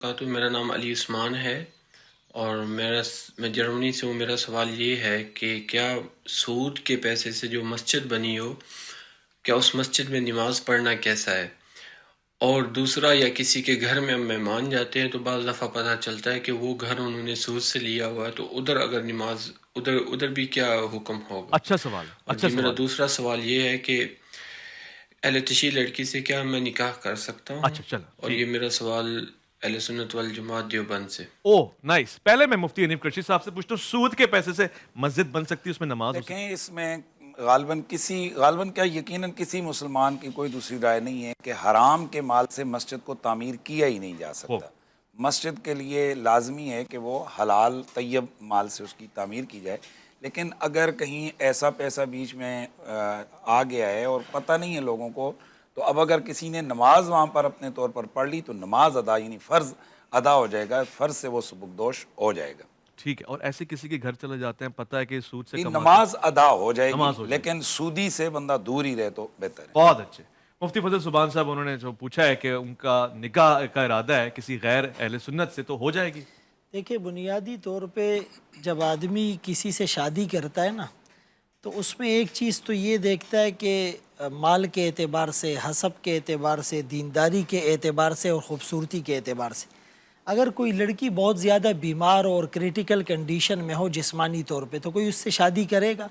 تو میرا نام علی عثمان ہے اور میں جرمنی سے ہوں۔ میرا سوال یہ ہے کہ کیا سود کے پیسے سے جو مسجد بنی ہو، کیا اس مسجد میں نماز پڑھنا کیسا ہے؟ اور دوسرا، یا کسی کے گھر میں ہم مہمان جاتے ہیں تو بعض دفعہ پتہ چلتا ہے کہ وہ گھر انہوں نے سود سے لیا ہوا ہے، تو ادھر اگر نماز ادھر بھی کیا حکم ہوگا؟ اچھا سوال ہے، اور اچھا میرا سوال ہے۔ دوسرا سوال یہ ہے کہ اہل تشیع لڑکی سے کیا میں نکاح کر سکتا ہوں؟ اچھا چلو اور ٹھیک یہ ہے۔ میرا سوال اہل سنت والجماعت دیوبند سے۔ او نائس، پہلے میں مفتی حنیف کرشی صاحب سے پوچھتا ہوں، سود کے پیسے سے مسجد بن سکتی ہے، اس میں نماز ہو سکتی دیکھیں، اس میں غالباً کیا یقیناً کسی مسلمان کی کوئی دوسری رائے نہیں ہے کہ حرام کے مال سے مسجد کو تعمیر کیا ہی نہیں جا ہو؟ سکتا۔ مسجد کے لیے لازمی ہے کہ وہ حلال طیب مال سے اس کی تعمیر کی جائے، لیکن اگر کہیں ایسا پیسہ بیچ میں آ گیا ہے اور پتہ نہیں ہے لوگوں کو، تو اب اگر کسی نے نماز وہاں پر اپنے طور پر پڑھ لی تو نماز ادا، یعنی فرض ادا ہو جائے گا، فرض سے وہ سبکدوش ہو جائے گا۔ ٹھیک ہے، اور ایسے کسی کے گھر چلے جاتے ہیں، پتہ ہے کہ سود سے یہ کماتے ہیں، نماز ادا ہو جائے گی، نماز ہو جائے گی۔ لیکن سودی سے بندہ دور ہی رہے تو بہتر ہے۔ بہت اچھے۔ مفتی فضل سبحان صاحب انہوں نے جو پوچھا ہے کہ ان کا نکاح کا ارادہ ہے کسی غیر اہل سنت سے، تو ہو جائے گی؟ دیکھیں، بنیادی طور پہ جب آدمی کسی سے شادی کرتا ہے نا، تو اس میں ایک چیز تو یہ دیکھتا ہے کہ مال کے اعتبار سے، حسب کے اعتبار سے، دینداری کے اعتبار سے اور خوبصورتی کے اعتبار سے، اگر کوئی لڑکی بہت زیادہ بیمار اور کریٹیکل کنڈیشن میں ہو جسمانی طور پہ، تو کوئی اس سے شادی کرے گا؟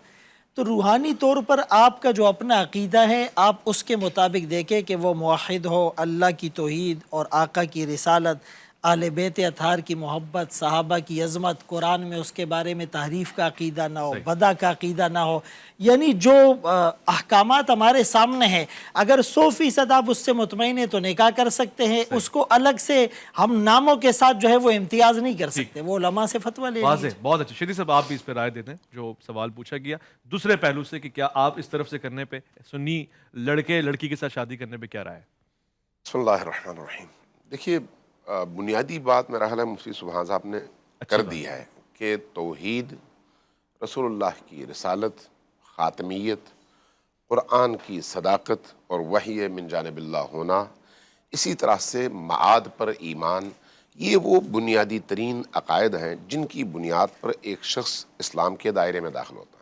تو روحانی طور پر آپ کا جو اپنا عقیدہ ہے، آپ اس کے مطابق دیکھیں کہ وہ موحد ہو، اللہ کی توحید اور آقا کی رسالت، اہل بیت اطہار کی محبت، صحابہ کی عظمت، قرآن میں اس کے بارے میں تحریف کا عقیدہ نہ ہو، صحیح۔ بدع کا عقیدہ نہ ہو، یعنی جو احکامات ہمارے سامنے ہیں، اگر 100% آپ اس سے مطمئن ہیں تو نکاح کر سکتے ہیں۔ اس کو الگ سے ہم ناموں کے ساتھ جو ہے وہ امتیاز نہیں کر ٹھیک، سکتے، وہ علماء سے فتویٰ لے لیجیے۔ واضح، بہت اچھے۔ شریف صاحب آپ بھی اس پہ رائے دیتے ہیں جو سوال پوچھا گیا دوسرے پہلو سے، کہ کیا آپ اس طرف سے کرنے پہ، سنی لڑکے لڑکی کے ساتھ شادی کرنے پہ کیا رائے ہے؟ بسم اللہ الرحمن الرحیم۔ دیکھیے، بنیادی بات میرا خیال ہے مفتی سبحان صاحب نے اچھی کر بات دی ہے کہ توحید، رسول اللہ کی رسالت، خاتمیت، قرآن کی صداقت اور وحی من جانب اللہ ہونا، اسی طرح سے معاد پر ایمان، یہ وہ بنیادی ترین عقائد ہیں جن کی بنیاد پر ایک شخص اسلام کے دائرے میں داخل ہوتا ہے۔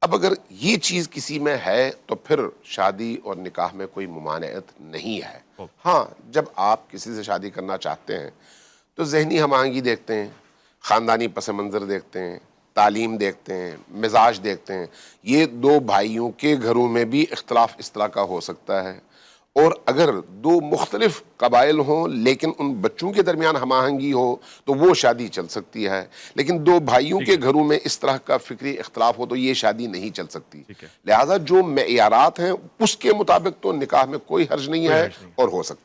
اب اگر یہ چیز کسی میں ہے تو پھر شادی اور نکاح میں کوئی ممانعت نہیں ہے۔ ہاں، جب آپ کسی سے شادی کرنا چاہتے ہیں تو ذہنی ہم آہنگی دیکھتے ہیں، خاندانی پس منظر دیکھتے ہیں، تعلیم دیکھتے ہیں، مزاج دیکھتے ہیں۔ یہ دو بھائیوں کے گھروں میں بھی اختلاف اس طرح کا ہو سکتا ہے، اور اگر دو مختلف قبائل ہوں لیکن ان بچوں کے درمیان ہم آہنگی ہو تو وہ شادی چل سکتی ہے، لیکن دو بھائیوں کے گھروں میں اس طرح کا فکری اختلاف ہو تو یہ شادی نہیں چل سکتی۔ ٹھیک ہے، لہٰذا جو معیارات ہیں اس کے مطابق تو نکاح میں کوئی حرج نہیں کوئی ہے حرج نہیں۔ اور ہو سکتا ہے۔